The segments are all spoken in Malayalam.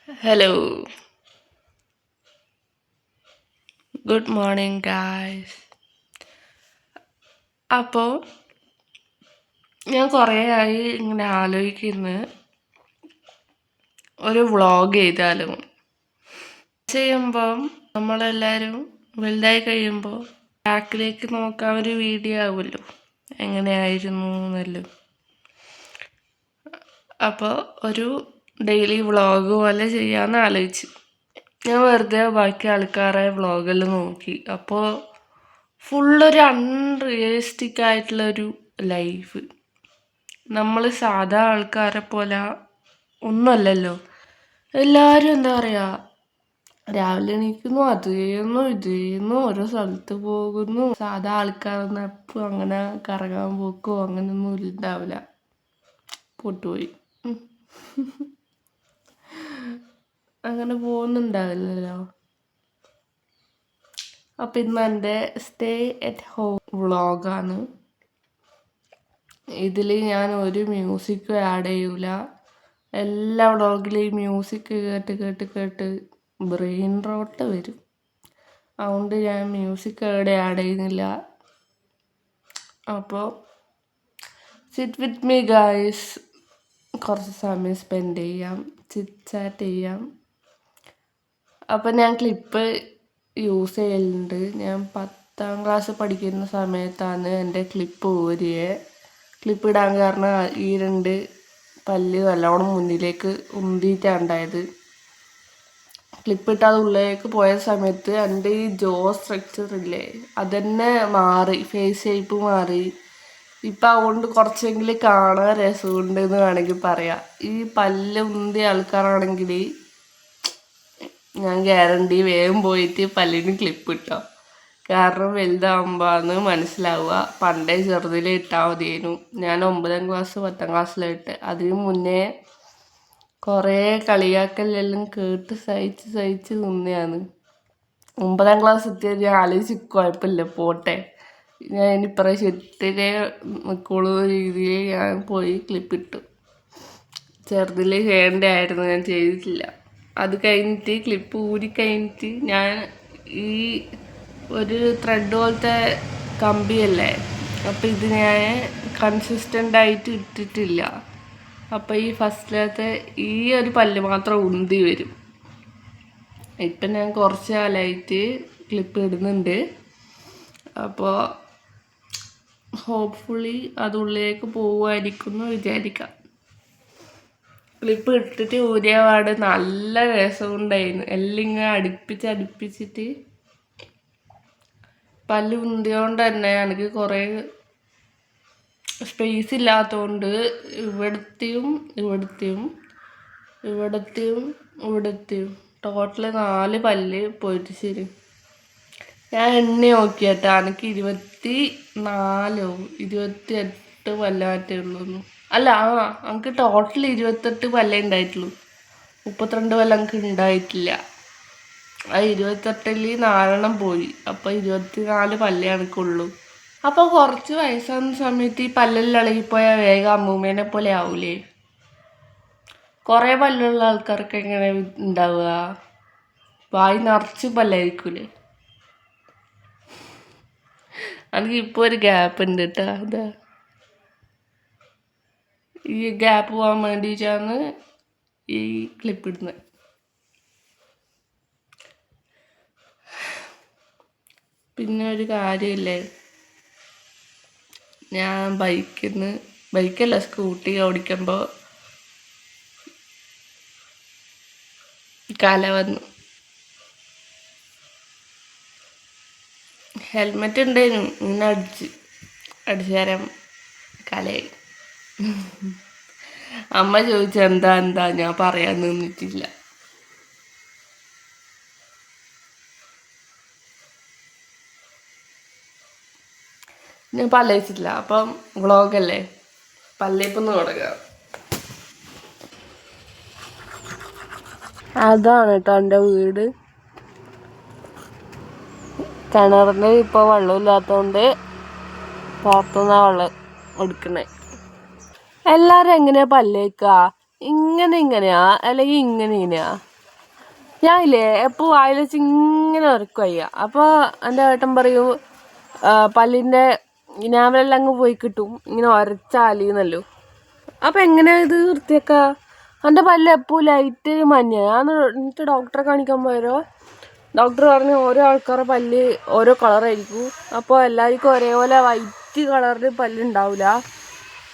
Hello, good morning, guys. അപ്പോൾ ഞാൻ കുറേ ആയി ഇങ്ങനെ ആലോചിക്കുന്നു ഒരു വ്ളോഗ് ചെയ്താലും ചെയ്യുമ്പം നമ്മളെല്ലാവരും വലുതായി കഴിയുമ്പോൾ ബാക്കിലേക്ക് നോക്കാൻ ഒരു വീഡിയോ ആവുമല്ലോ എങ്ങനെയായിരുന്നു എന്നല്ലോ. അപ്പോൾ ഒരു ഡെയിലി വ്ളോഗ് പോലെ ചെയ്യാമെന്ന് ആലോചിച്ചു. ഞാൻ വെറുതെ ബാക്കി ആൾക്കാരെ വ്ളോഗെല്ലാം നോക്കി. അപ്പോൾ ഫുള്ളൊരു അൺറിയലിസ്റ്റിക് ആയിട്ടുള്ളൊരു ലൈഫ്. നമ്മൾ സാധാ ആൾക്കാരെ പോലെ ഒന്നുമല്ലല്ലോ. എല്ലാവരും എന്താ പറയുക, രാവിലെ എണീക്കുന്നു, അത് ചെയ്യുന്നു, ഇത് ചെയ്യുന്നു, ഓരോ സ്ഥലത്ത് പോകുന്നു. സാധാ ആൾക്കാരൊന്നും എപ്പോഴും അങ്ങനെ കറങ്ങാൻ പോക്കോ അങ്ങനെയൊന്നും ഉണ്ടാവില്ല. പൊട്ടുപോയി അങ്ങനെ പോകുന്നുണ്ടാവില്ലല്ലോ. അപ്പം ഇന്ന് എൻ്റെ സ്റ്റേ അറ്റ് ഹോം വ്ളോഗാണ്. ഇതിൽ ഞാൻ ഒരു മ്യൂസിക്കും ആഡ് ചെയ്യൂല. എല്ലാ വ്ളോഗിലും ഈ മ്യൂസിക് കേട്ട് കേട്ട് കേട്ട് ബ്രെയിൻ റോട്ട് വരും. അതുകൊണ്ട് ഞാൻ മ്യൂസിക് എവിടെ ആഡ് ചെയ്യുന്നില്ല. അപ്പോൾ സിറ്റ് വിത്ത് മീ ഗായ്സ്, കുറച്ച് സമയം സ്പെൻഡ് ചെയ്യാം, ചിറ്റ് ചാറ്റ് ചെയ്യാം. അപ്പം ഞാൻ ക്ലിപ്പ് യൂസ് ചെയ്യലുണ്ട്. ഞാൻ 10ാം ക്ലാസ് പഠിക്കുന്ന സമയത്താണ് എൻ്റെ ക്ലിപ്പ് ഊരിയത്. ക്ലിപ്പ് ഇടാൻ കാരണം ഈ 2 പല്ല് നല്ലോണം മുന്നിലേക്ക് ഉന്തിയിട്ടാണ് ഉണ്ടായത്. ക്ലിപ്പ് ഇട്ടാൽ ഉള്ളിലേക്ക് പോയ സമയത്ത് എൻ്റെ ഈ ജോ സ്ട്രക്ചറില്ലേ അതന്നെ മാറി, ഫേസ് ഷേപ്പ് മാറി. ഇപ്പം അതുകൊണ്ട് കുറച്ചെങ്കിലും കാണാൻ രസമുണ്ട് എന്ന് വേണമെങ്കിൽ പറയാം. ഈ പല്ല് ഉന്തിയ ആൾക്കാരാണെങ്കിൽ ഞാൻ ഗ്യാരണ്ടി വേഗം പോയിട്ട് പല്ലിന് ക്ലിപ്പ് ഇട്ടോ. കാരണം വലുതാകുമ്പോഴാണ് മനസ്സിലാവുക. പണ്ടേ ചെറുതിൽ ഇട്ടാൽ മതിയേനു. ഞാൻ 9ാം ക്ലാസ് 10ാം ക്ലാസ്സിലിട്ട്. അതിന് മുന്നേ കുറേ കളിയാക്കലെല്ലാം കേട്ട് സഹിച്ച് നിന്നെയാണ്. 9ാം ക്ലാസ് എത്തിയത് ഞാൻ ആലോചിച്ച് കുഴപ്പമില്ല, പോട്ടെ, ഞാൻ ഇനി ഇപ്രാവശ്യം 8ലെ നിൽക്കുള്ള രീതിയിൽ ഞാൻ പോയി ക്ലിപ്പിട്ടു. ചെറുതിൽ ചെയ്യേണ്ടതായിരുന്നു, ഞാൻ ചെയ്തിട്ടില്ല. അത് കഴിഞ്ഞിട്ട് ക്ലിപ്പ് ഊരി കഴിഞ്ഞിട്ട് ഞാൻ ഈ ഒരു ത്രെഡ് പോലത്തെ കമ്പിയല്ലേ, അപ്പം ഇത് ഞാൻ കൺസിസ്റ്റൻ്റ് ആയിട്ട് ഇട്ടിട്ടില്ല. അപ്പം ഈ ഫസ്റ്റിലത്തെ ഈ ഒരു പല്ല് മാത്രം ഉന്തി വരും. ഇപ്പം ഞാൻ കുറച്ച് കാലമായിട്ട് ക്ലിപ്പ് ഇടുന്നുണ്ട്. അപ്പോൾ ഹോപ്പ്ഫുള്ളി അത് ഉള്ളിലേക്ക് പോകുമായിരിക്കും എന്ന് വിചാരിക്കാം. ക്ലിപ്പ് ഇട്ടിട്ട് ഊരിയ പാട് നല്ല രസമുണ്ടായിരുന്നു. എല്ലാം ഇങ്ങനെ അടുപ്പിച്ചിട്ട് പല്ല് ഉന്തിയോണ്ട് തന്നെ എനിക്ക് കുറേ സ്പേസ് ഇല്ലാത്തതുകൊണ്ട് ഇവിടത്തെയും ടോട്ടൽ 4 പല്ല് പോയിട്ട് ശരി. ഞാൻ എണ്ണി നോക്കിയാട്ടോ, എനിക്ക് 24 28 പല്ലാറ്റേ ഉള്ളൂ. അല്ല, എനിക്ക് ടോട്ടൽ 28 പല്ലേ ഉണ്ടായിട്ടുള്ളൂ. 32 പല്ല് എനിക്ക് ഉണ്ടായിട്ടില്ല. ആ 28ൽ 4 പോയി. അപ്പോൾ 24 പല്ലേ എനിക്കുള്ളൂ. അപ്പോൾ കുറച്ച് വയസ്സാകുന്ന സമയത്ത് ഈ പല്ലെല്ലാം ഇളകിപ്പോയാൽ വേഗം അമ്മൂമ്മേനെ പോലെ ആവൂലേ? കുറേ പല്ലുള്ള ആൾക്കാർക്ക് എങ്ങനെ ഉണ്ടാവുക? വായി നിറച്ച് പല്ലായിരിക്കൂലേ? എനിക്ക് ഇപ്പോൾ ഒരു ഗ്യാപ്പ് ഉണ്ട് കേട്ടോ. അതാ ഈ ഗ്യാപ്പ് പോകാൻ വേണ്ടിയിട്ടാണ് ഈ ക്ലിപ്പ് ഇടുന്നത്. പിന്നെ ഒരു കാര്യമില്ലേ, ഞാൻ ബൈക്കല്ല സ്കൂട്ടി ഓടിക്കുമ്പോൾ കല വന്നു. ഹെൽമെറ്റ് ഉണ്ടായിരുന്നു, ഇങ്ങനെ അടിച്ചു തരാൻ കലയായി. അമ്മ ചോദിച്ചു എന്താ ഞാൻ പറയാൻ നിന്നിട്ടില്ല. ഞാൻ പല്ലേച്ചിട്ടില്ല. അപ്പം വ്ളോഗല്ലേ, പല്ലേപ്പൊന്ന് തുടങ്ങാം. അതാണ് കേട്ടോ എൻ്റെ വീട്. കിണറിന് ഇപ്പോൾ വെള്ളമില്ലാത്തതുകൊണ്ട് പുറത്തുനിന്നാണ് വെള്ളം എടുക്കണേ. എല്ലാവരും എങ്ങനെയാ പല്ലേക്കുക? ഇങ്ങനെയാ അല്ലെങ്കിൽ ഇങ്ങനെയാ? ഞാനില്ലേ എപ്പോൾ വായിൽ വെച്ച് ഇങ്ങനെ ഉരക്കും അയ്യ. അപ്പോൾ എൻ്റെ ഏട്ടൻ പറയും പല്ലിൻ്റെ ഇനാമെല്ലാം അങ്ങ് പോയി കിട്ടും ഇങ്ങനെ ഉരച്ചാലിന്നല്ലോ. അപ്പം എങ്ങനെയാ ഇത് വൃത്തിയാക്കുക? എൻ്റെ പല്ല് എപ്പോൾ ലൈറ്റ് മഞ്ഞ. ഞാൻ എന്നിട്ട് ഡോക്ടറെ കാണിക്കാൻ പോയാലോ ഡോക്ടർ പറഞ്ഞു ഓരോ ആൾക്കാരുടെ പല്ല് ഓരോ കളറായിരിക്കും. അപ്പോൾ എല്ലാവർക്കും ഒരേപോലെ വൈറ്റ് കളറിൽ പല്ലുണ്ടാവില്ല.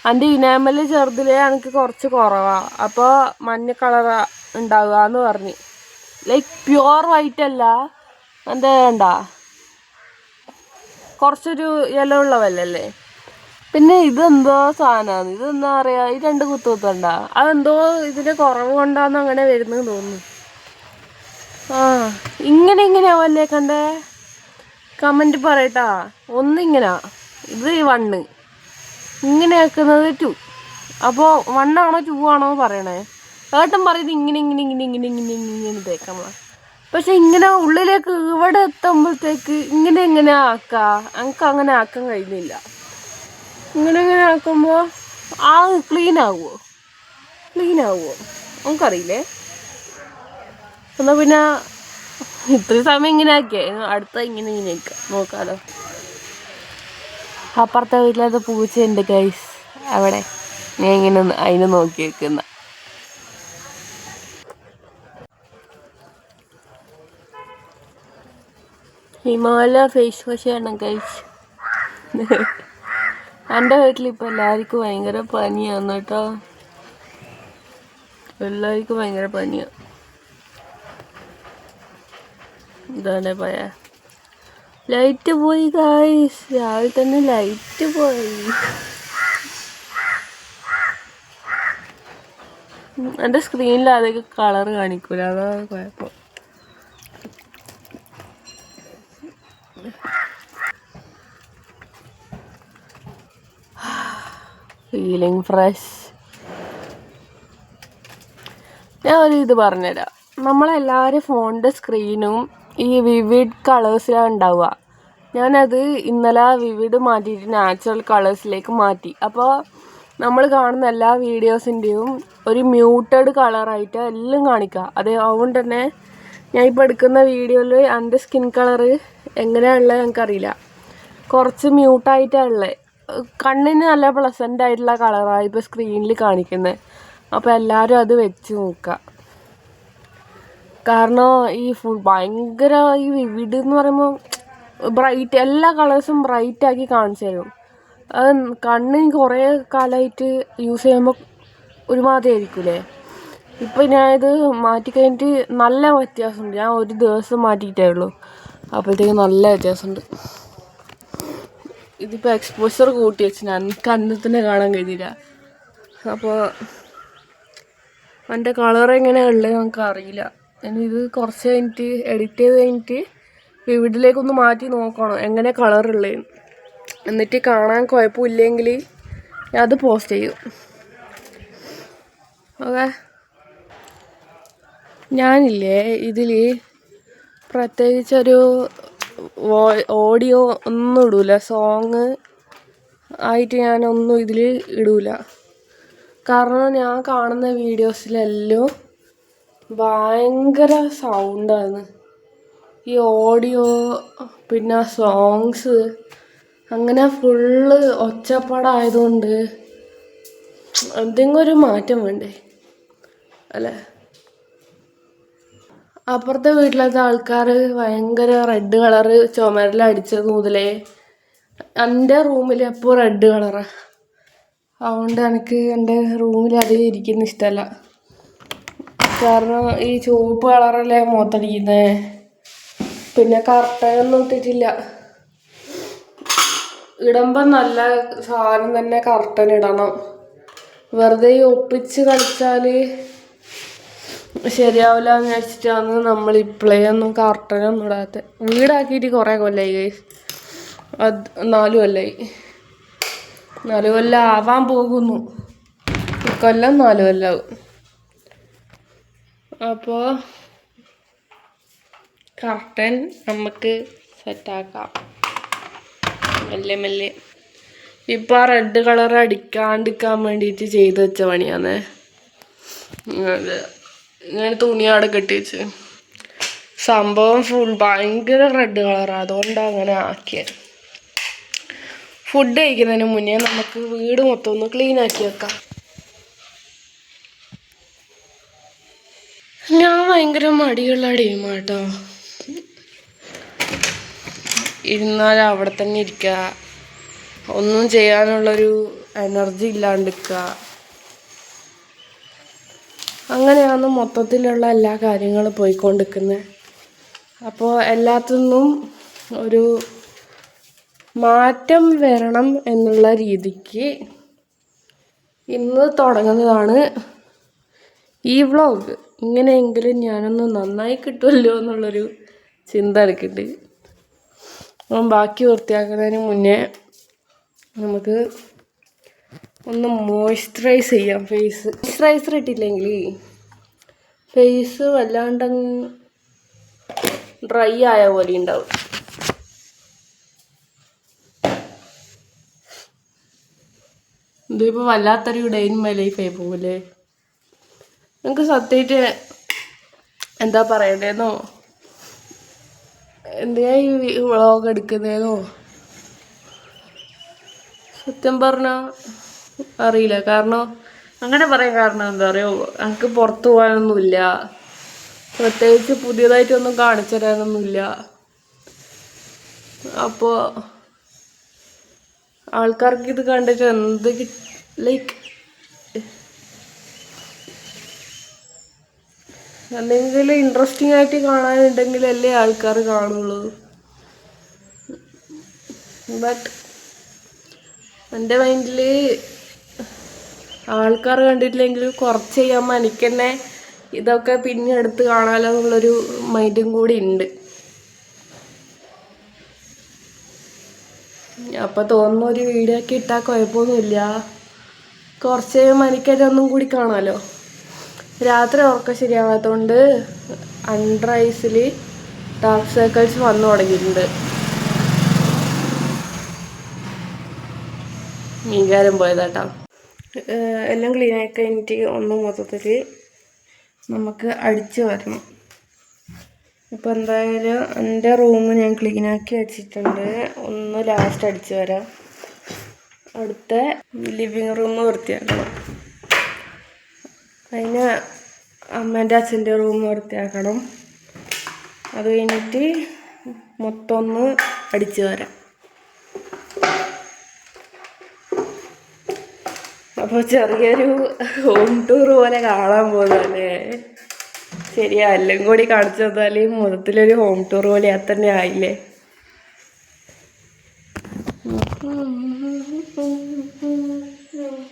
എൻ്റെ ഇനാമല് ചെറുതിലേ എനിക്ക് കുറച്ച് കുറവാണ്. അപ്പോൾ മഞ്ഞ കളറാ ഉണ്ടാവുക എന്ന് പറഞ്ഞു. ലൈക്ക് പ്യുവർ വൈറ്റ് അല്ല, എന്താ വേണ്ട കുറച്ചൊരു യെല്ലോ ഉള്ള പല്ലല്ലേ. പിന്നെ ഇതെന്തോ സാധനമാണ്, ഇതെന്താ പറയുക, ഈ 2 കുത്തുണ്ട അതെന്തോ ഇതിൻ്റെ കുറവ് കൊണ്ടാന്ന് അങ്ങനെ വരുന്നത് തോന്നുന്നു. ഇങ്ങനെയാവല്ലേ കണ്ടേ? കമൻറ്റ് പറയട്ടാ. ഒന്നിങ്ങനാ, ഇത് 1, ഇങ്ങനെ ആക്കുന്നത് 2. അപ്പോൾ 1 ആണോ 2 ആണോ പറയണേ. ഏട്ടൻ പറയുന്നത് ഇങ്ങനെ തേക്കാം. പക്ഷെ ഇങ്ങനെ ഉള്ളിലേക്ക് ഇവിടെ എത്തുമ്പോഴത്തേക്ക് ഇങ്ങനെ ആക്കുക. എനിക്ക് അങ്ങനെ ആക്കാൻ കഴിയുന്നില്ല. ഇങ്ങനെ ആക്കുമ്പോൾ ക്ലീൻ ആവുമോ നമുക്കറിയില്ലേ. എന്നാൽ പിന്നെ ഇത്രയും സമയം ഇങ്ങനെ ആക്കിയേ, അടുത്ത ഇങ്ങനെ ആക്കുക നോക്കാലോ. അപ്പുറത്തെ വീട്ടിലത് പൂച്ചയുണ്ട് ഗൈസ്, അവിടെ ഞാൻ ഇങ്ങനെ അതിനെ നോക്കി വെക്കുന്ന. ഹിമാലയ ഫേസ് വാഷ് ചെയ്യണം ഗൈസ്. എൻ്റെ വീട്ടിലിപ്പോൾ എല്ലാവർക്കും ഭയങ്കര പനിയാണ് കേട്ടോ. എല്ലാവർക്കും ഭയങ്കര പനിയാണ്. ഇതാണ് പോയ ലൈറ്റ് പോയി ഗൈസ്, രാവിലെ തന്നെ ലൈറ്റ് പോയി. എൻ്റെ സ്ക്രീനിൽ അതൊക്കെ കളർ കാണിക്കൂല, അതാണ് കുഴപ്പം. Feeling fresh. ഞാൻ ഒരു ഇത് പറഞ്ഞുതരാം. നമ്മളെല്ലാവരും ഫോണിൻ്റെ സ്ക്രീനും ഈ വിവിഡ് കളേഴ്സിലാണ് ഉണ്ടാവുക. ഞാനത് ഇന്നലെ വിവിഡ് മാറ്റിയിട്ട് നാച്ചുറൽ കളേഴ്സിലേക്ക് മാറ്റി. അപ്പോൾ നമ്മൾ കാണുന്ന എല്ലാ വീഡിയോസിൻ്റെയും ഒരു മ്യൂട്ടഡ് കളറായിട്ട് എല്ലാം കാണിക്കുക. അതുകൊണ്ട് തന്നെ ഞാൻ ഇപ്പോൾ എടുക്കുന്ന വീഡിയോയിൽ എൻ്റെ സ്കിൻ കളറ് എങ്ങനെയാണുള്ളത് എനിക്കറിയില്ല. കുറച്ച് മ്യൂട്ടായിട്ടാണ് ഉള്ളത്. കണ്ണിന് നല്ല പ്ലസൻ്റ് ആയിട്ടുള്ള കളറാണ് ഇപ്പോൾ സ്ക്രീനിൽ കാണിക്കുന്നത്. അപ്പോൾ എല്ലാവരും അത് വെച്ച് നോക്കുക. കാരണം ഈ ഭയങ്കര ഈ വിവിഡ് എന്ന് പറയുമ്പോൾ ബ്രൈറ്റ്, എല്ലാ കളേഴ്സും ബ്രൈറ്റാക്കി കാണിച്ചു തരും. അത് കണ്ണിന് കുറേ കാലമായിട്ട് യൂസ് ചെയ്യുമ്പോൾ ഒരുമാതിരി ആയിരിക്കൂലേ. ഇപ്പോൾ ഞാനിത് മാറ്റിക്കഴിഞ്ഞിട്ട് നല്ല വ്യത്യാസമുണ്ട്. ഞാൻ ഒരു ദിവസം മാറ്റിയിട്ടേ ഉള്ളൂ, അപ്പോഴത്തേക്കും നല്ല വ്യത്യാസമുണ്ട്. ഇതിപ്പോൾ എക്സ്പോഷർ കൂട്ടി വെച്ച് എനിക്ക് അന്നത്തന്നെ കാണാൻ കഴിഞ്ഞില്ല. അപ്പോൾ എൻ്റെ കളർ എങ്ങനെയാണ് ഉള്ളത് നമുക്ക് അറിയില്ല. ഇനി ഇത് കുറച്ച് കഴിഞ്ഞിട്ട് എഡിറ്റ് ചെയ്ത് കഴിഞ്ഞിട്ട് വിവിഡിലേക്കൊന്ന് മാറ്റി നോക്കണം എങ്ങനെ കളറുള്ളത്. എന്നിട്ട് കാണാൻ കുഴപ്പമില്ലെങ്കിൽ ഞാൻ അത് പോസ്റ്റ് ചെയ്യും. ഓക്കെ, ഞാനില്ലേ ഇതിൽ പ്രത്യേകിച്ചൊരു ഓഡിയോ ഒന്നും ഇടൂല, സോങ് ആയിട്ട് ഞാനൊന്നും ഇതിൽ ഇടൂല. കാരണം ഞാൻ കാണുന്ന വീഡിയോസിലെല്ലാം ഭയങ്കര സൗണ്ടാണ്. ഈ ഓഡിയോ പിന്നെ സോങ്സ് അങ്ങനെ ഫുള്ള് ഒച്ചപ്പാടായതുകൊണ്ട് എന്തെങ്കിലും ഒരു മാറ്റം വേണ്ടേ അല്ലേ. അപ്പുറത്തെ വീട്ടിലത്തെ ആൾക്കാർ ഭയങ്കര റെഡ് കളറ് ചുമരിലടിച്ചത് മുതലേ എൻ്റെ റൂമിൽ എപ്പോൾ റെഡ് കളറാണ്. അതുകൊണ്ട് എനിക്ക് എൻ്റെ റൂമിൽ അധികം ഇരിക്കുന്ന ഇഷ്ടമല്ല. കാരണം ഈ ചുവപ്പ് കളറല്ലേ മുഖത്തടിക്കുന്നത്. പിന്നെ കർട്ടനൊന്നും ഇട്ടിട്ടില്ല. ഇടുമ്പം നല്ല സാധനം തന്നെ കർട്ടൻ ഇടണം. വെറുതെ ഒപ്പിച്ച് കളിച്ചാൽ ശരിയാവില്ല എന്ന് വെച്ചിട്ടാണ് നമ്മൾ ഇപ്പോഴേ ഒന്നും കർട്ടനൊന്നും ഇടാത്ത. വീടാക്കിയിട്ട് കുറേ കൊല്ലമായി, 4 കൊല്ലമായി. 4 കൊല്ലം ആവാൻ പോകുന്നു. ഇക്കൊല്ലം 4 കൊല്ലമാവും. അപ്പോൾ കർട്ടൻ നമുക്ക് സെറ്റാക്കാം മെല്ലെ. ഇപ്പം ആ റെഡ് കളർ അടിക്കാണ്ടിരിക്കാൻ വേണ്ടിയിട്ട് ചെയ്ത് വെച്ച പണിയാണ്. ഇങ്ങനെ തുണി അവിടെ കെട്ടി വെച്ച് സംഭവം ഫുൾ ഭയങ്കര റെഡ് കളറാണ്, അതുകൊണ്ടാണ് അങ്ങനെ ആക്കിയത്. ഫുഡ് കഴിക്കുന്നതിന് മുന്നേ നമുക്ക് വീട് മൊത്തം ഒന്ന് ക്ലീൻ ആക്കി വെക്കാം. ഞാൻ ഭയങ്കര മടിയുള്ള ടീമാട്ടോ. ഇരുന്നാൽ അവിടെ തന്നെ ഇരിക്കുക, ഒന്നും ചെയ്യാനുള്ളൊരു എനർജി ഇല്ലാണ്ടിരിക്കുക. അങ്ങനെയാണ് മൊത്തത്തിലുള്ള എല്ലാ കാര്യങ്ങളും പോയിക്കൊണ്ടിരിക്കുന്നത്. അപ്പോൾ എല്ലാത്തിനും ഒരു മാറ്റം വരണം എന്നുള്ള രീതിക്ക് ഇന്ന് തുടങ്ങുന്നതാണ് ഈ വ്ളോഗ്. ഇങ്ങനെയെങ്കിലും ഞാനൊന്ന് നന്നായി കിട്ടുമല്ലോ എന്നുള്ളൊരു ചിന്ത എടുക്കുന്നുണ്ട്. അപ്പം ബാക്കി വൃത്തിയാക്കുന്നതിന് മുന്നേ നമുക്ക് ഒന്ന് മോയ്സ്ചറൈസ് ചെയ്യാം ഫേസ്. മോയ്സ്ചറൈസർ ഇട്ടില്ലെങ്കിൽ ഫേസ് വല്ലാണ്ടങ്ങ് ഡ്രൈ ആയ പോലെ ഉണ്ടാവും. ഇതിപ്പോൾ വല്ലാത്തൊരു ഡെയിൻ മൈ ലൈഫ് ആയി പോകില്ലേ. നിങ്ങൾക്ക് സത്യമായിട്ട് എന്താ പറയണ്ടേന്നോ, എന്തിനാ ഈ വ്ളോഗ് എടുക്കുന്നതെന്നോ സത്യം പറഞ്ഞാൽ അറിയില്ല. കാരണം അങ്ങനെ പറയാൻ കാരണം എന്താ പറയുക, എനിക്ക് പുറത്ത് പോകാനൊന്നുമില്ല, പ്രത്യേകിച്ച് പുതിയതായിട്ടൊന്നും കാണിച്ചു തരാനൊന്നുമില്ല. അപ്പോൾ ആൾക്കാർക്ക് ഇത് കണ്ടിട്ട് എന്ത് ലൈക്ക് എന്തെങ്കിലും ഇൻട്രസ്റ്റിംഗ് ആയിട്ട് കാണാനുണ്ടെങ്കിലല്ലേ ആൾക്കാർ കാണുള്ളൂ. ബട്ട് എൻ്റെ മൈൻഡിൽ ആൾക്കാർ കണ്ടിട്ടില്ലെങ്കിൽ കുറച്ച് ചെയ്യുമ്പോൾ എനിക്ക് തന്നെ ഇതൊക്കെ പിന്നെ എടുത്ത് കാണാമല്ലോ എന്നുള്ളൊരു മൈൻഡും കൂടി ഉണ്ട്. അപ്പോൾ തോന്നുന്ന ഒരു വീഡിയോ ഒക്കെ ഇട്ടാൽ കുഴപ്പമൊന്നുമില്ല, കുറച്ച് കഴിയുമ്പോൾ എനിക്കതൊന്നും കൂടി കാണാമല്ലോ. രാത്രി ഉറക്കം ശരിയാവാത്തതുകൊണ്ട് അണ്ടർ ഐസിൽ ഡാർക്ക് സർക്കിൾസ് വന്നു തുടങ്ങിയിട്ടുണ്ട്. മീൻകാരം പോയതാട്ടോ. എല്ലാം ക്ലീൻ ആയി കഴിഞ്ഞിട്ട് ഒന്ന് മൊത്തത്തിൽ നമുക്ക് അടിച്ചു വരണം. ഇപ്പോൾ എന്തായാലും എൻ്റെ റൂം ഞാൻ ക്ലീനാക്കി വെച്ചിട്ടുണ്ട്. ഒന്ന് ലാസ്റ്റ് അടിച്ചു വരാം. അടുത്ത ലിവിങ് റൂം വൃത്തിയാക്കണം. അതിന് അമ്മേൻ്റെ അച്ഛൻ്റെ റൂം വൃത്തിയാക്കണം. അത് കഴിഞ്ഞിട്ട് മൊത്തം ഒന്ന് അടിച്ചു വരാം. അപ്പോൾ ചെറിയൊരു ഹോം ടൂർ പോലെ കാണാൻ പോകുന്നതല്ലേ. ശരിയാ, എല്ലാം കൂടി കാണിച്ചു തന്നാൽ മൊത്തത്തിലൊരു ഹോം ടൂർ പോലെ തന്നെ ആയില്ലേ.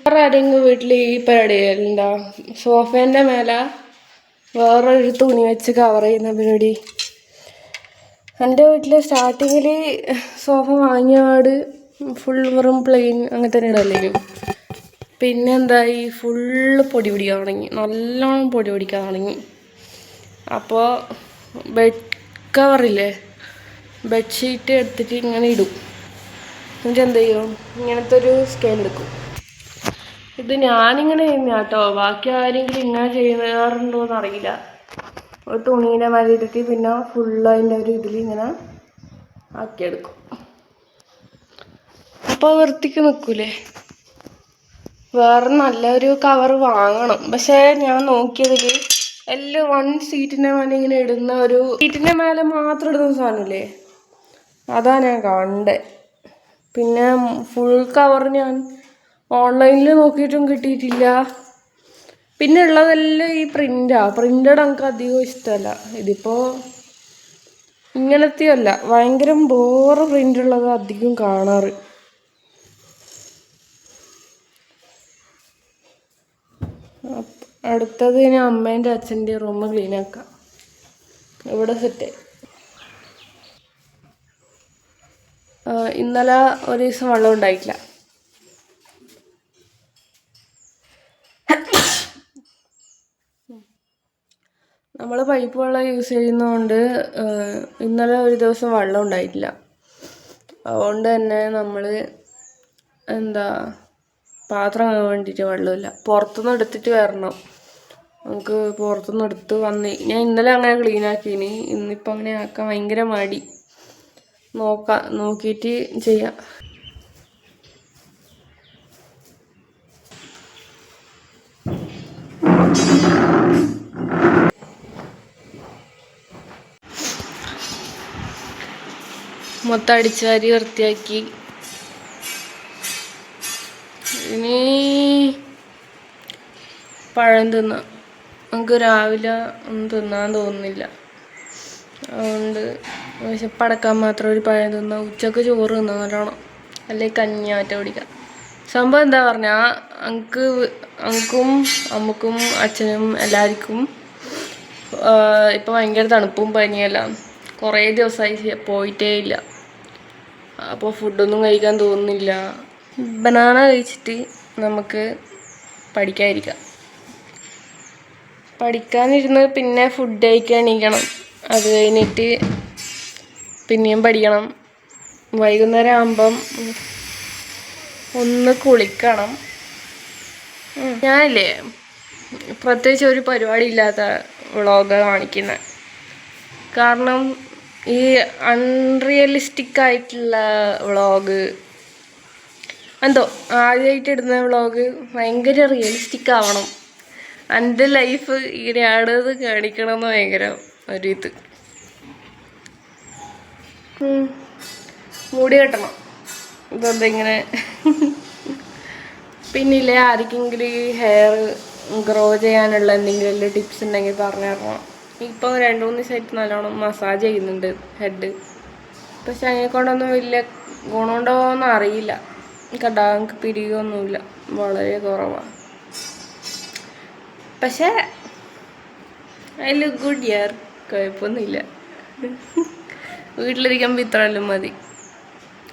വേറെ ആരെങ്കിലും വീട്ടിൽ ഈ പരിപാടി എന്താ സോഫേൻ്റെ മേലെ വേറൊരു തുണി വെച്ച് കവർ ചെയ്യുന്ന പരിപാടി? എൻ്റെ വീട്ടിൽ സ്റ്റാർട്ടിങ്ങിൽ സോഫ വാങ്ങിയ പാട് ഫുൾ വെറും പ്ലെയിൻ അങ്ങനെ തന്നെ ഇടല്ലേക്കും. പിന്നെ എന്തായി, ഫുള്ള് പൊടി പിടിക്കാൻ തുടങ്ങി, നല്ലോണം പൊടി പിടിക്കാൻ തുടങ്ങി. അപ്പോൾ ബെഡ് കവറില്ലേ, ബെഡ്ഷീറ്റ് എടുത്തിട്ട് ഇങ്ങനെ ഇടും. എന്നിട്ട് എന്ത് ചെയ്യും, ഇങ്ങനത്തെ ഒരു സ്കെയിൽ എടുക്കും. ഇത് ഞാനിങ്ങനെ ചെയ്യുന്ന കേട്ടോ, ബാക്കി ആരെങ്കിലും ഇങ്ങനെ ചെയ്യാറുണ്ടോയെന്ന് അറിയില്ല. ഒരു തുണീൻ്റെ മേലെ ഇട്ടിട്ട് പിന്നെ ഫുള്ള് അതിൻ്റെ ഒരു ഇതിൽ ഇങ്ങനെ ആക്കിയെടുക്കും. അപ്പോൾ വൃത്തിക്ക് നിൽക്കൂലേ. വേറെ നല്ലൊരു കവർ വാങ്ങണം. പക്ഷേ ഞാൻ നോക്കിയതിൽ എല്ലാം വൺ സീറ്റിൻ്റെ മേലെ ഇങ്ങനെ ഇടുന്ന ഒരു സീറ്റിൻ്റെ മേലെ മാത്രം ഇടുന്ന സാധനമില്ലേ, അതാ ഞാൻ കണ്ടത്. പിന്നെ ഫുൾ കവർ ഞാൻ ഓൺലൈനിൽ നോക്കിയിട്ടും കിട്ടിയിട്ടില്ല. പിന്നെ ഉള്ളതെല്ലാം ഈ പ്രിൻ്റഡ് എനിക്ക് അധികം ഇഷ്ടമല്ല. ഇതിപ്പോൾ ഇങ്ങനത്തെയല്ല, ഭയങ്കര ബോറ് പ്രിൻ്റുള്ളത് അധികം കാണാറ്. അടുത്തത് ഇനി അമ്മേൻ്റെ അച്ഛൻ്റെ റൂം ക്ലീൻ ആക്കാം. ഇവിടെ സെറ്റ്. ഇന്നലെ ഒരു ദിവസം വെള്ളം ഉണ്ടായിട്ടില്ല. നമ്മൾ പൈപ്പ് വെള്ളം യൂസ് ചെയ്യുന്നതുകൊണ്ട് ഇന്നലെ ഒരു ദിവസം വെള്ളം ഉണ്ടായിട്ടില്ല. അതുകൊണ്ട് തന്നെ നമ്മൾ പാത്രം കഴുകാൻ വേണ്ടിയിട്ട് വെള്ളമില്ല, പുറത്തുനിന്ന് എടുത്തിട്ട് വരണം. നമുക്ക് പുറത്തുനിന്ന് എടുത്ത് വന്ന് ഞാൻ ഇന്നലെ അങ്ങനെ ക്ലീൻ ആക്കിനി. ഇന്നിപ്പോൾ അങ്ങനെ ആക്കാൻ ഭയങ്കര മടി. നോക്കിയിട്ട് ചെയ്യാം. മൊത്തം അടിച്ചു വാരി വൃത്തിയാക്കി. ഇനി പഴം തിന്നാം. നമുക്ക് രാവിലെ ഒന്നും തിന്നാൻ തോന്നുന്നില്ല, അതുകൊണ്ട് വിശപ്പടക്കാൻ മാത്രം ഒരു പഴം തിന്നാം. ഉച്ചക്ക് ചോറ് തിന്നാൻ നല്ലോണം, അല്ലെങ്കിൽ കഞ്ഞി മാറ്റ പിടിക്കാം. സംഭവം എന്താ പറഞ്ഞാൽ അങ്കും അമ്മക്കും അച്ഛനും എല്ലാവർക്കും ഇപ്പം ഭയങ്കര തണുപ്പും പനിയെല്ലാം. കുറേ ദിവസമായി പോയിട്ടേ ഇല്ല. അപ്പോൾ ഫുഡൊന്നും കഴിക്കാൻ തോന്നുന്നില്ല. ബനാന കഴിച്ചിട്ട് നമുക്ക് പഠിക്കാതിരിക്കാം. പഠിക്കാനിരുന്ന് പിന്നെ ഫുഡ് കഴിക്കാൻ എണീക്കണം. അത് കഴിഞ്ഞിട്ട് പിന്നെയും പഠിക്കണം. വൈകുന്നേരം ആകുമ്പം ഒന്ന് കുളിക്കണം. ഞാനില്ലേ പ്രത്യേകിച്ച് ഒരു പരിപാടി ഇല്ലാത്ത വ്ളോഗ് കാണിക്കുന്നത്. കാരണം ഈ അൺറിയലിസ്റ്റിക് ആയിട്ടുള്ള വ്ളോഗ് എന്തോ ആദ്യമായിട്ട് ഇടുന്ന വ്ളോഗ് ഭയങ്കര റിയലിസ്റ്റിക് ആവണം. എൻ്റെ ലൈഫ് ഇങ്ങനെയാണെന്ന് കാണിക്കണമെന്ന് ഭയങ്കര ഒരിത്. മുടി കെട്ടണം. ഇതെന്തിങ്ങനെ. പിന്നില്ലേ ആർക്കെങ്കിലും ഈ ഹെയർ ഗ്രോ ചെയ്യാനുള്ള എന്തെങ്കിലും ടിപ്സ് ഉണ്ടെങ്കിൽ പറഞ്ഞു തരണം. ഇപ്പം 2-3 ദിവസമായിട്ട് നല്ലോണം മസാജ് ചെയ്യുന്നുണ്ട് ഹെഡ്. പക്ഷെ അതിനെക്കൊണ്ടൊന്നും വലിയ ഗുണമുണ്ടോയെന്ന് അറിയില്ല. കടാങ്ക് പിരികൊന്നുമില്ല, വളരെ കുറവാണ്. പക്ഷേ ഐ ലുക്ക് ഗുഡ് യാർ, കുഴപ്പമൊന്നുമില്ല. വീട്ടിലിരിക്കുമ്പോൾ ഇത്രയെല്ലാം മതി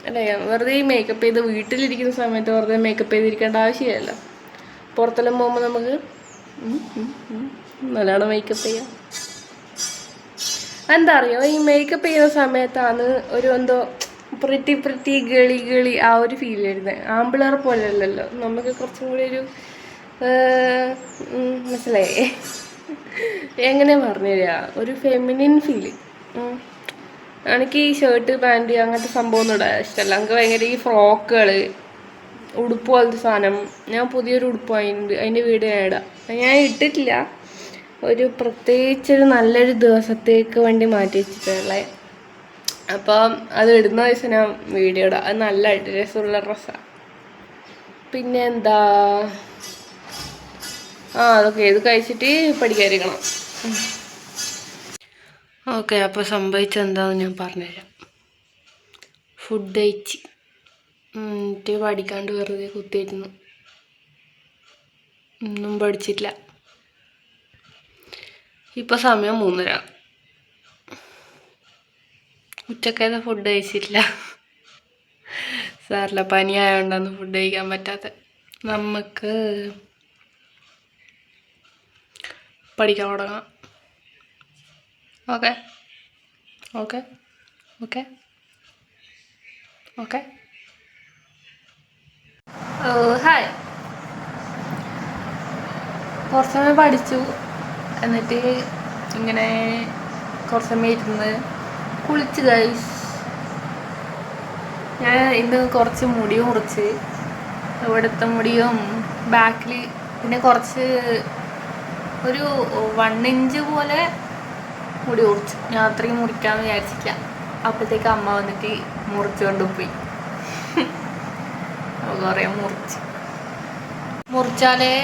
അല്ലേ. വെറുതെ ഈ മേക്കപ്പ് ചെയ്ത് വീട്ടിലിരിക്കുന്ന സമയത്ത് വെറുതെ മേക്കപ്പ് ചെയ്തിരിക്കേണ്ട ആവശ്യമില്ലല്ലോ. പുറത്തെല്ലാം പോകുമ്പോൾ നമുക്ക് നല്ലോണം മേക്കപ്പ് ചെയ്യാം. എന്താ അറിയോ, ഈ മേക്കപ്പ് ചെയ്യുന്ന സമയത്താണ് ഒരു എന്തോ പ്രിറ്റി ഗളി ആ ഒരു ഫീൽ വരുന്നത്. ആമ്പിളർ പോലെ അല്ലല്ലോ, നമുക്ക് കുറച്ചും കൂടി ഒരു മനസ്സിലായേ എങ്ങനെ പറഞ്ഞു തരിക, ഒരു ഫെമിനിൻ ഫീല്. എനിക്ക് ഈ ഷർട്ട് പാൻറ് അങ്ങനത്തെ സംഭവമൊന്നും ഇടാൻ ഇഷ്ടമല്ല. എനിക്ക് ഭയങ്കര ഈ ഫ്രോക്കുകൾ, ഉടുപ്പ് പോലത്തെ സാധനം. ഞാൻ പുതിയൊരു ഉടുപ്പ് വാങ്ങിയിട്ടുണ്ട്, അതിൻ്റെ വീഡിയോ ഞാൻ ഇടാം. ഞാൻ ഇട്ടിട്ടില്ല, ഒരു പ്രത്യേകിച്ചൊരു നല്ലൊരു ദിവസത്തേക്ക് വേണ്ടി മാറ്റി വെച്ചിട്ടുള്ളത്. അപ്പം അത് ഇടുന്ന ദിവസം ഞാൻ വീഡിയോ ഇടാം. അത് നല്ല രസമുള്ള ഡ്രസ്സാണ്. പിന്നെ എന്താ, അതൊക്കെ ഇത് കഴിച്ചിട്ട് പഠിക്കാതിരിക്കണം. ഓക്കെ, അപ്പോൾ സംഭവിച്ചെന്താണെന്ന് ഞാൻ പറഞ്ഞുതരാം. ഫുഡ് കഴിച്ച് പഠിക്കാണ്ട് വെറുതെ കുത്തിയിരുന്നു. ഒന്നും പഠിച്ചിട്ടില്ല. ഇപ്പോൾ സമയം 3:30. ഉച്ചക്കത്തെ ഫുഡ് കഴിച്ചിട്ടില്ല. സാറില്ല, പനി ആയതുകൊണ്ടാണ് ഫുഡ് കഴിക്കാൻ പറ്റാത്ത. നമുക്ക് പഠിക്കാൻ തുടങ്ങാം. Okay okay okay okay. Hi. കുറച്ച് സമയം പഠിച്ചു, എന്നിട്ട് ഇങ്ങനെ കുറച്ച് സമയം ഇരുന്ന് കുളിച്ച് ഗൈസ്. ഞാൻ ഇന്ന് കുറച്ച് മുടി മുറിച്ച്, ഇവിടുത്തെ മുടിയും ബാക്കിൽ പിന്നെ കുറച്ച് ഒരു 1 ഇഞ്ച് പോലെ മുടി മുറിച്ചു. ഞാൻ അത്രയും മുറിക്കാമെന്ന് വിചാരിച്ചില്ല. അപ്പോഴത്തേക്ക് അമ്മ വന്നിട്ട് മുറിച്ചുകൊണ്ട് പോയി. കുറേ മുറിച്ചാലേ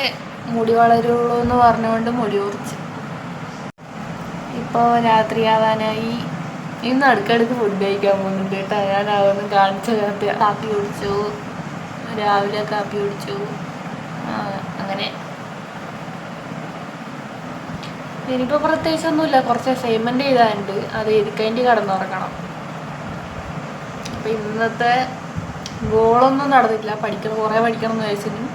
മുടി വളരുള്ളൂ എന്ന് പറഞ്ഞുകൊണ്ട് മുടി മുറിച്ചു. ഇപ്പോൾ രാത്രിയാവാനായി. ഇന്ന് അടുക്കടുക്ക് ഫുഡ് കഴിക്കാൻ പോകുന്നുണ്ട് കേട്ടോ. ഞാൻ അതൊന്നും കാണിച്ചു. കാപ്പി കുടിച്ചു, രാവിലെ കാപ്പി കുടിച്ചു. അങ്ങനെ ഇനിയിപ്പോൾ പ്രത്യേകിച്ചൊന്നുമില്ല. കുറച്ച് അസൈൻമെൻറ്റ് ചെയ്താലുണ്ട്, അത് എഴുതിക്കഴിഞ്ഞിട്ട് കിടന്നുറങ്ങണം. അപ്പോൾ ഇന്നത്തെ ഗോളൊന്നും നടന്നിട്ടില്ല. കുറേ പഠിക്കണം എന്ന് വിചാരിച്ചിരുന്നു,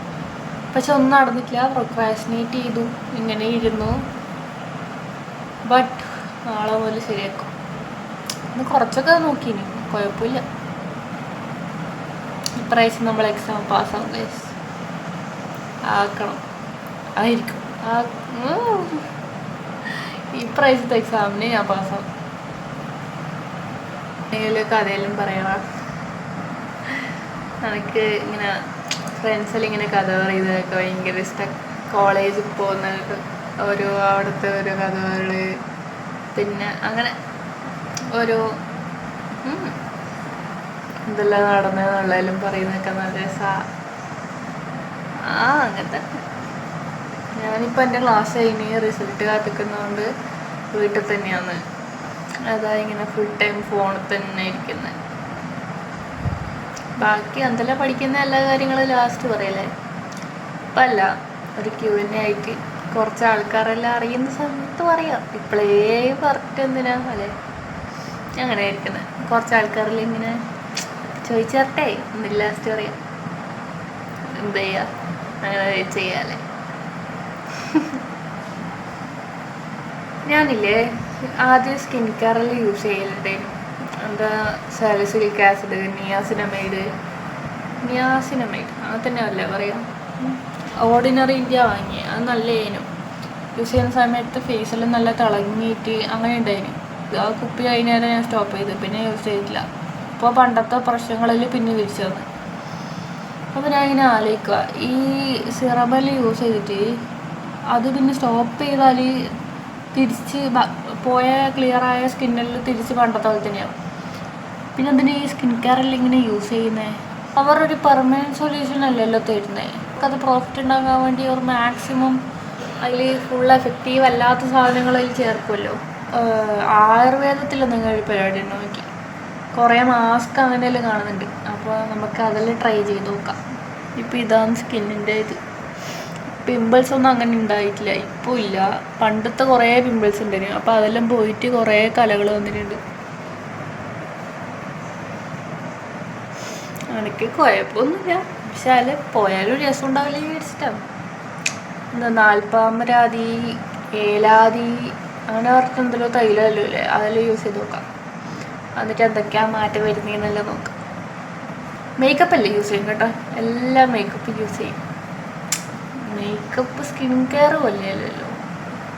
പക്ഷെ ഒന്നും നടന്നിട്ടില്ല. പ്രൊക്രാസ്റ്റിനേറ്റ് ചെയ്തു, ഇങ്ങനെ ഇരുന്നു. ബട്ട് നാളെ മുതൽ ശരിയാക്കും. ഇന്ന് കുറച്ചൊക്കെ നോക്കിയിനി, കുഴപ്പമില്ല. ഇപ്രാവശ്യം നമ്മൾ എക്സാം പാസ്സാവും ഗൈസ്. ആക്കണം, ആയിരിക്കും. ആ ഇപ്രാവശ്യത്തെ എക്സാമിന് ഞാൻ പാസ്സാവും. എന്തെങ്കിലും കഥയെല്ലാം പറയണം. എനിക്ക് ഇങ്ങനെ ഫ്രണ്ട്സെല്ലാം ഇങ്ങനെ കഥ പറയുന്നതൊക്കെ ഭയങ്കര ഇഷ്ടം. കോളേജിൽ പോകുന്നതൊക്കെ അവിടുത്തെ ഓരോ കഥകൾ, പിന്നെ അങ്ങനെ ഓരോ എന്തെല്ലാം നടന്നതെന്നുള്ളതെല്ലാം പറയുന്നതൊക്കെ നല്ല രസമാണ്. അങ്ങനത്തെ. ഞാനിപ്പോൾ എൻ്റെ ക്ലാസ് കഴിഞ്ഞ് റിസൾട്ട് കാത്തിക്കുന്നതുകൊണ്ട് വീട്ടിൽ തന്നെയാണ്. അതായത് ഇങ്ങനെ ഫുൾ ടൈം ഫോണിൽ തന്നെ ഇരിക്കുന്നത്. ബാക്കി എന്തെല്ലാം പഠിക്കുന്ന എല്ലാ കാര്യങ്ങളും ലാസ്റ്റ് പറയല്ലേ. ഇപ്പം അല്ല, ഒരു Q&A ആയിട്ട് കുറച്ച് ആൾക്കാരെല്ലാം അറിയുന്ന സമയത്ത് പറയാം. ഇപ്പോഴേ പറഞ്ഞിട്ട് എന്തിനാ അല്ലേ അങ്ങനെ ഇരിക്കുന്നത്. കുറച്ച് ആൾക്കാരെല്ലാം ഇങ്ങനെ ചോദിച്ചേർട്ടേ എന്നില്ല ലാസ്റ്റ് പറയാം. എന്ത് ചെയ്യുക, അങ്ങനെ ചെയ്യാല്ലേ. ഞാനില്ലേ ആദ്യം സ്കിൻ കെയറെല്ലാം യൂസ് ചെയ്യലുണ്ടായിരുന്നു. എന്താ സാലിസിലിക് ആസിഡ്, നിയാസിനമൈഡ് അങ്ങനെ തന്നെ അല്ലേ പറയാം. ഓർഡിനറി ഇന്ത്യ വാങ്ങി, അത് നല്ലതിനും യൂസ് ചെയ്യുന്ന സമയത്ത് ഫേസെല്ലാം നല്ല തിളങ്ങിയിട്ട് അങ്ങനെ ഉണ്ടായിരുന്നു. ആ കുപ്പി കഴിഞ്ഞേരം ഞാൻ സ്റ്റോപ്പ് ചെയ്തു, പിന്നെ യൂസ് ചെയ്തിട്ടില്ല. ഇപ്പോൾ പണ്ടത്തെ പ്രശ്നങ്ങളിൽ പിന്നെ തിരിച്ചു വന്നു. അപ്പോൾ ഞാൻ ഇങ്ങനെ ആലോചിക്കുക, ഈ സിറമെല്ലാം യൂസ് ചെയ്തിട്ട് അത് പിന്നെ സ്റ്റോപ്പ് ചെയ്താൽ തിരിച്ച് പോയ ക്ലിയറായ സ്കിന്നെല്ലാം തിരിച്ച് പണ്ടത്തെ പോലെ തന്നെയാവും. പിന്നെ എന്തിനാ ഈ സ്കിൻ കെയറെല്ലാം ഇങ്ങനെ യൂസ് ചെയ്യുന്നത്? അവരൊരു പെർമനൻറ്റ് സൊല്യൂഷൻ അല്ലല്ലോ തരുന്നത്. നമുക്കത് പ്രോഫിറ്റ് ഉണ്ടാക്കാൻ വേണ്ടി അവർ മാക്സിമം അതിൽ ഫുൾ എഫക്റ്റീവ് അല്ലാത്ത സാധനങ്ങളിൽ ചേർക്കുമല്ലോ. ആയുർവേദത്തിൽ നിങ്ങൾ പരിപാടി ഉണ്ടോ നോക്കി, കുറേ മാസ്ക് അങ്ങനെയെല്ലാം കാണുന്നുണ്ട്. അപ്പോൾ നമുക്ക് അതെല്ലാം ട്രൈ ചെയ്ത് നോക്കാം. ഇപ്പോൾ ഇതാണ് സ്കിന്നിൻ്റെ ഇത്. പിമ്പിൾസ് ഒന്നും അങ്ങനെ ഉണ്ടായിട്ടില്ല, ഇപ്പോൾ ഇല്ല. പണ്ടത്തെ കുറേ പിമ്പിൾസ് ഉണ്ടായിരുന്നു, അപ്പോൾ അതെല്ലാം പോയിട്ട് കുറേ കലകൾ വന്നിട്ടുണ്ട്. എനിക്ക് കുഴപ്പമൊന്നുമില്ല, പക്ഷെ അതിൽ പോയാലും രസം ഉണ്ടാവില്ല വിചാരിച്ചിട്ടാണ്. എന്താ നാൽപ്പാമരാതി, ഏലാതി അങ്ങനെ പറഞ്ഞിട്ട് എന്തെല്ലോ തൈലമല്ലോ അല്ലേ, അതെല്ലാം യൂസ് ചെയ്ത് നോക്കാം. എന്നിട്ട് എന്തൊക്കെയാണ് മാറ്റം വരുന്നതെന്നെല്ലാം നോക്കാം. മേക്കപ്പ് അല്ലേ യൂസ് ചെയ്യും കേട്ടോ, എല്ലാം മേക്കപ്പ് യൂസ് ചെയ്യും. മേക്കപ്പ് സ്കിൻ കെയർ പോലെയല്ലല്ലോ.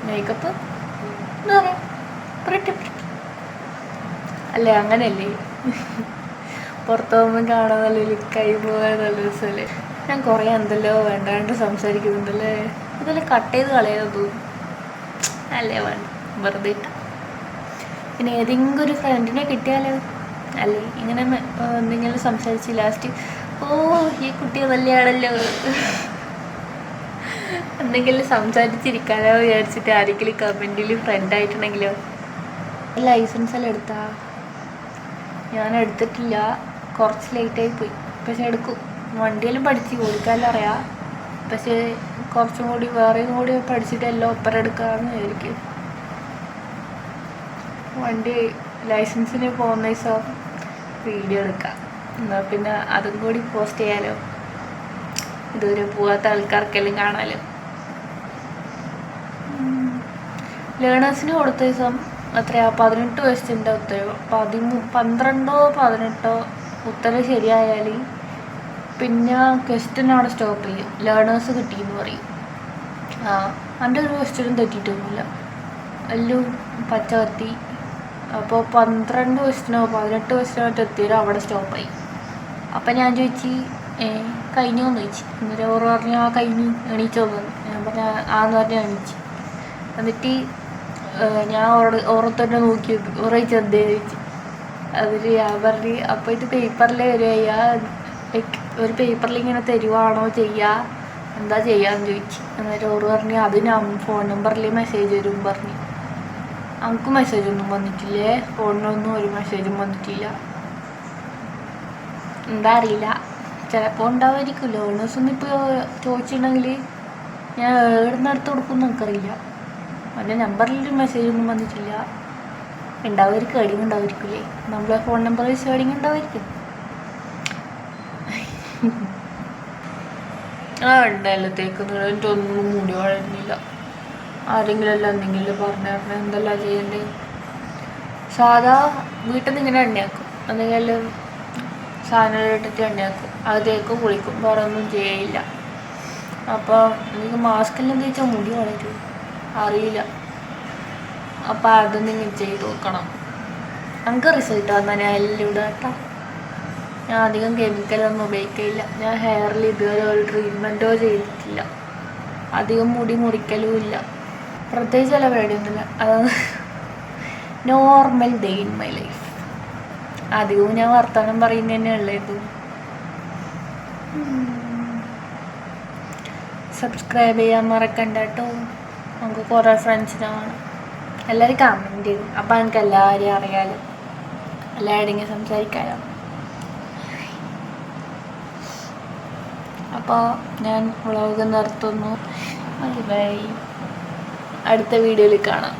മേക്കപ്പ് എന്താ പറയുക, പ്രിറ്റി അല്ലേ, അങ്ങനെയല്ലേ. പുറത്ത് പോകുമ്പോൾ കാണാൻ നല്ല ലുക്കായി പോകാൻ നല്ല രസമല്ലേ. ഞാൻ കുറേ എന്തെല്ലോ വേണ്ടാണ്ട് സംസാരിക്കുന്നുണ്ടല്ലേ. ഇതെല്ലാം കട്ട് ചെയ്ത് കളയാൻ തോന്നും അല്ലേ, വേണ്ട വെറുതെ ഇട്ട. പിന്നെ ഏതെങ്കിലും ഒരു ഫ്രണ്ടിനെ കിട്ടിയാലോ അല്ലേ, ഇങ്ങനെ എന്തെങ്കിലും സംസാരിച്ച് ലാസ്റ്റ് ഈ കുട്ടി നല്ലയാണല്ലോ എന്തെങ്കിലും സംസാരിച്ചിരിക്കാനോ വിചാരിച്ചിട്ട് ആരെങ്കിലും കമൻറ്റിൽ ഫ്രണ്ടായിട്ടുണ്ടെങ്കിലോ. ലൈസൻസ് എല്ലാം എടുത്താ? ഞാൻ എടുത്തിട്ടില്ല, കുറച്ച് ലേറ്റായി പോയി. പക്ഷെ എടുക്കും. വണ്ടിയെല്ലാം പഠിച്ച് ഓടിക്കാനെല്ലാം അറിയാം. പക്ഷേ കുറച്ചും കൂടി വേറെയും കൂടി പഠിച്ചിട്ട് എല്ലാം ഒപ്പരം എടുക്കാമെന്ന് വിചാരിക്കും. വണ്ടി ലൈസൻസിന് പോകുന്ന ദിവസം വീഡിയോ എടുക്കാം, എന്നാൽ പിന്നെ അതും കൂടി പോസ്റ്റ് ചെയ്യാലോ. ഇതുവരെ പോകാത്ത ആൾക്കാർക്കെല്ലാം കാണാമല്ലോ. ലേണേഴ്സിന് കൊടുത്ത ദിവസം എത്രയാ 18 ക്വസ്റ്റ്യൻ്റെ ഉത്തരവ്, 12-18 ഉത്തരം ശരിയായാൽ പിന്നെ ക്വസ്റ്റ്യൻ അവിടെ സ്റ്റോപ്പ് ചെയ്യും, ലേണേഴ്സ് കിട്ടിയെന്ന് പറയും. എൻ്റെ ഒരു ക്വസ്റ്റ്യനും തെറ്റിയിട്ടൊന്നുമില്ല, എല്ലാം പച്ച കത്തി. അപ്പോൾ 12 ക്വസ്റ്റ്യനോ 18 ക്വസ്റ്റ്യനോ എത്തിയാലും അവിടെ സ്റ്റോപ്പായി. അപ്പം ഞാൻ ചോദിച്ചു കഴിഞ്ഞോന്ന് ചോദിച്ചു. എന്നിട്ട് ഓറ് പറഞ്ഞു കഴിഞ്ഞു, എണീച്ചോന്ന്. ഞാൻ പറഞ്ഞ ആന്ന് പറഞ്ഞാൽ എണീച്ചു. എന്നിട്ട് ഞാൻ ഓറത്തന്നെ നോക്കി ചോദിച്ചു എന്തേ ചോദിച്ചു. അതിൽ ഞാൻ പറഞ്ഞു അപ്പോൾ ഇത് പേപ്പറിൽ വരിക, ഒരു പേപ്പറിൽ ഇങ്ങനെ തരുവാണോ ചെയ്യുക, എന്താ ചെയ്യാന്ന് ചോദിച്ചു. എന്നിട്ട് ഓറ് പറഞ്ഞു അത് ഞാൻ ഫോൺ നമ്പറിൽ മെസ്സേജ് വരും പറഞ്ഞു. നമുക്ക് മെസ്സേജൊന്നും വന്നിട്ടില്ലേ, ഫോണിനൊന്നും ഒരു മെസ്സേജും വന്നിട്ടില്ല. എന്താ അറിയില്ല, ചിലപ്പോൾ ഉണ്ടാവുമായിരിക്കും. ലേണേഴ്സൊന്നും ഇപ്പോൾ ചോദിച്ചിട്ടുണ്ടെങ്കിൽ ഞാൻ എവിടുന്ന് എടുത്ത് കൊടുക്കുമെന്ന് എനിക്കറിയില്ല. എൻ്റെ നമ്പറിലൊരു മെസ്സേജൊന്നും വന്നിട്ടില്ല. ഉണ്ടാവുമായിരിക്കും, ഏഡിങ് ഉണ്ടാവുമായിരിക്കില്ലേ, നമ്മളെ ഫോൺ നമ്പർ വെച്ച് ഏഡിങ് ഉണ്ടാവുമായിരിക്കും. ഉണ്ടല്ലോ തേക്കുന്നത്, എൻ്റെ ഒന്നും മുടി വളരുന്നില്ല. ആരെങ്കിലും എല്ലാം എന്തെങ്കിലും പറഞ്ഞാൽ എന്തെല്ലാം ചെയ്യണ്ടേ. സാധാ വീട്ടിൽ നിന്ന് ഇങ്ങനെ എണ്ണയാക്കും, എന്തെങ്കിലും സാധനം ഇട്ടിട്ട് എണ്ണയാക്കും, അത് തേക്കും കുളിക്കും, വേറെ ഒന്നും ചെയ്യില്ല. അപ്പോൾ എനിക്ക് മാസ്കെല്ലാം തേച്ചാൽ മുടി വളരും അറിയില്ല. അപ്പോൾ അത് നിങ്ങൾ ചെയ്ത് നോക്കണം. നമുക്ക് റിസൾട്ട് വന്നാൽ ഞാൻ എല്ലാം ഇടാം കേട്ടോ. ഞാൻ അധികം കെമിക്കലൊന്നും ഉപയോഗിക്കില്ല. ഞാൻ ഹെയറിൽ ഇതുവരെ ഒരു ട്രീറ്റ്മെൻറ്റോ ചെയ്തിട്ടില്ല. അധികം മുടി മുറിക്കലും ഇല്ല. പ്രത്യേകിച്ച് ചില പരിപാടിയൊന്നുമില്ല. അത് normal day in my life. അധികവും ഞാൻ വർത്തമാനം പറയുന്നത് തന്നെയല്ലേ ഇത്. സബ്സ്ക്രൈബ് ചെയ്യാൻ മറക്കണ്ട കേട്ടോ. നമുക്ക് കുറേ ഫ്രണ്ട്സിനെ വേണം. എല്ലാവരും കമൻറ്റ് ചെയ്യും. അപ്പോൾ എനിക്ക് എല്ലാവരെയും അറിയാലോ, എല്ലാവരുടെയും സംസാരിക്കാമല്ലോ. അപ്പോൾ ഞാൻ വ്ളോഗ് നിർത്തുന്നു. ബൈ. അടുത്ത വീഡിയോയിൽ കാണാം.